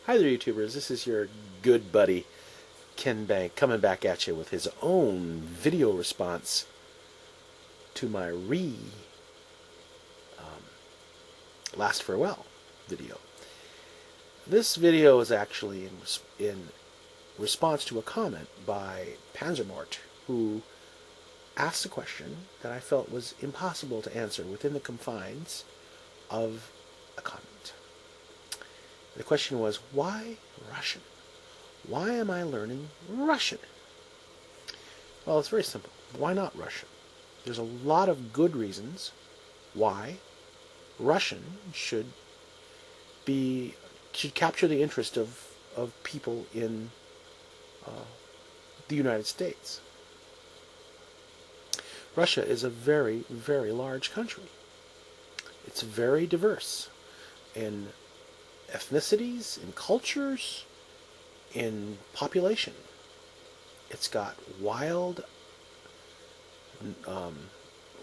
Hi there, YouTubers. This is your good buddy, Ken Bank, coming back at you with his own video response to my Last Farewell video. This video is actually in response to a comment by Panzermort, who asked a question that I felt was impossible to answer within the confines of a comment. The question was, why Russian? Why am I learning Russian? Well, it's very simple. Why not Russian? There's a lot of good reasons why Russian should capture the interest of people in the United States. Russia is a very, very large country. It's very diverse in ethnicities, in cultures, in population. It's got wild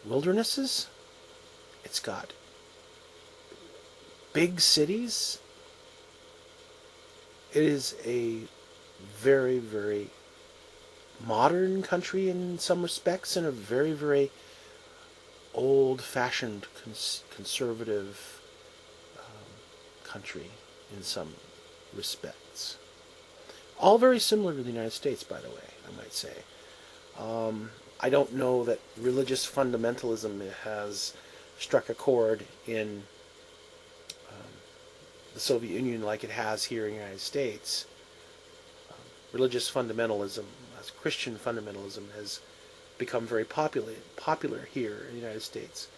wildernesses. It's got big cities. It is a very, very modern country in some respects, and a very, very old-fashioned conservative country in some respects. All very similar to the United States, by the way, I might say. I don't know that religious fundamentalism has struck a chord in the Soviet Union like it has here in the United States. Religious fundamentalism, as Christian fundamentalism, has become very popular here in the United States.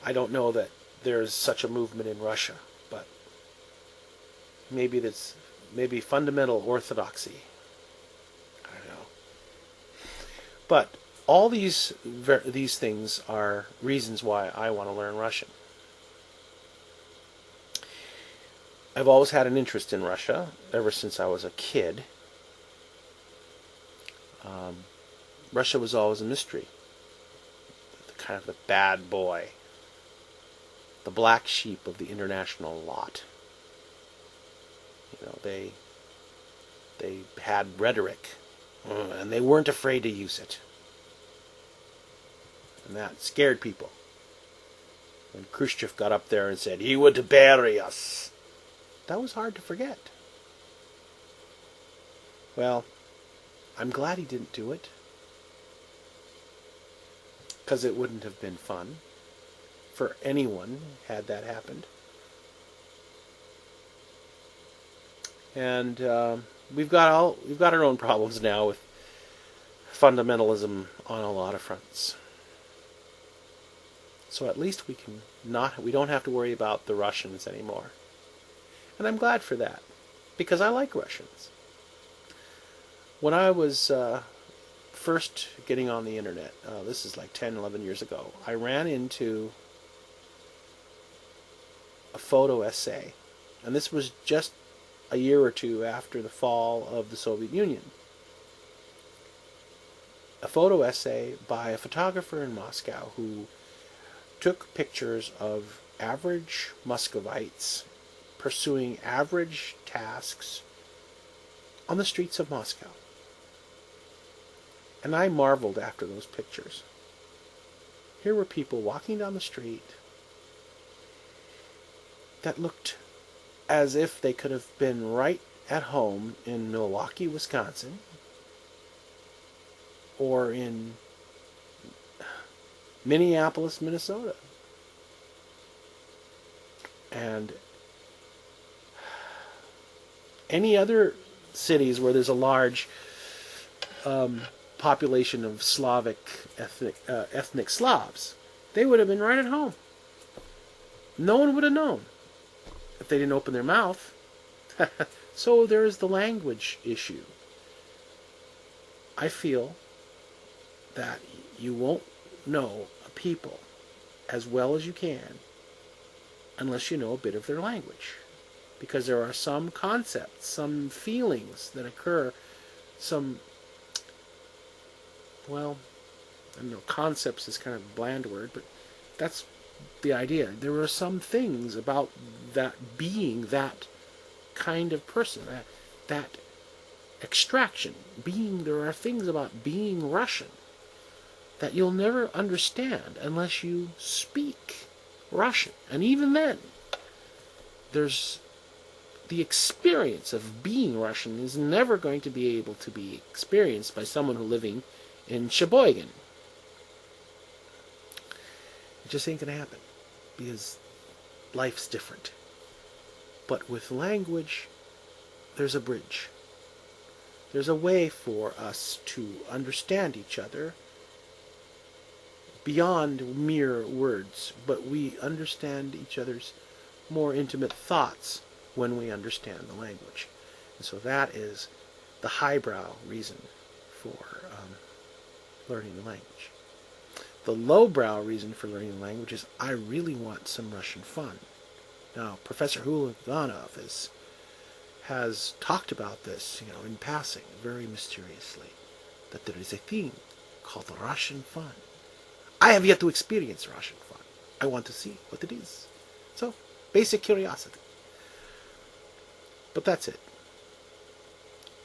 I don't know that there's such a movement in Russia, but maybe fundamental orthodoxy. I don't know. But all these things are reasons why I want to learn Russian. I've always had an interest in Russia ever since I was a kid. Russia was always a mystery. Kind of the bad boy. The black sheep of the international lot. You know, they had rhetoric, and they weren't afraid to use it. And that scared people. When Khrushchev got up there and said, "He would bury us," that was hard to forget. Well, I'm glad he didn't do it, because it wouldn't have been fun for anyone had that happened. And we've got our own problems now with fundamentalism on a lot of fronts. So at least we don't have to worry about the Russians anymore. And I'm glad for that, because I like Russians. When I was first getting on the internet, this is like 10, 11 years ago, I ran into a photo essay, and this was just a year or two after the fall of the Soviet Union. A photo essay by a photographer in Moscow who took pictures of average Muscovites pursuing average tasks on the streets of Moscow. And I marveled after those pictures. Here were people walking down the street that looked as if they could have been right at home in Milwaukee, Wisconsin, or in Minneapolis, Minnesota. And any other cities where there's a large population of Slavic ethnic Slavs, they would have been right at home. No one would have known if they didn't open their mouth. So there's the language issue. I feel that you won't know a people as well as you can unless you know a bit of their language. Because there are some concepts, some feelings that occur, well, I don't know, concepts is kind of a bland word, but that's the idea. There are some things about that being that kind of person, that extraction, there are things about being Russian that you'll never understand unless you speak Russian. And even then, there's the experience of being Russian is never going to be able to be experienced by someone who's living in Sheboygan. It just ain't going to happen because life's different. But with language, there's a bridge. There's a way for us to understand each other beyond mere words, but we understand each other's more intimate thoughts when we understand the language. And so that is the highbrow reason for learning the language. The lowbrow reason for learning the language is I really want some Russian fun. Now, Professor Hulaganov has talked about this, in passing, very mysteriously, that there is a thing called Russian fun. I have yet to experience Russian fun. I want to see what it is. So, basic curiosity. But that's it.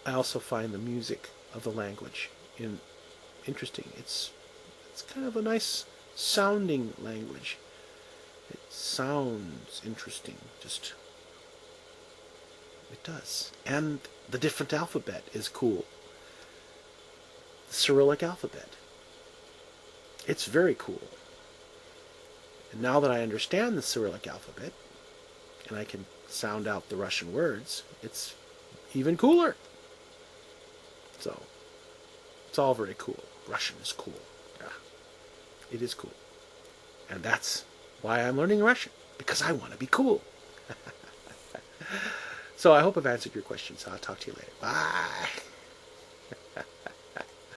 I also find the music of the language interesting. It's kind of a nice sounding language. It sounds interesting. It does. And the different alphabet is cool. The Cyrillic alphabet. It's very cool. And now that I understand the Cyrillic alphabet, and I can sound out the Russian words, it's even cooler. So, it's all very cool. Russian is cool. Yeah, it is cool. And that's why I'm learning Russian, because I want to be cool. So I hope I've answered your questions. I'll talk to you later. Bye.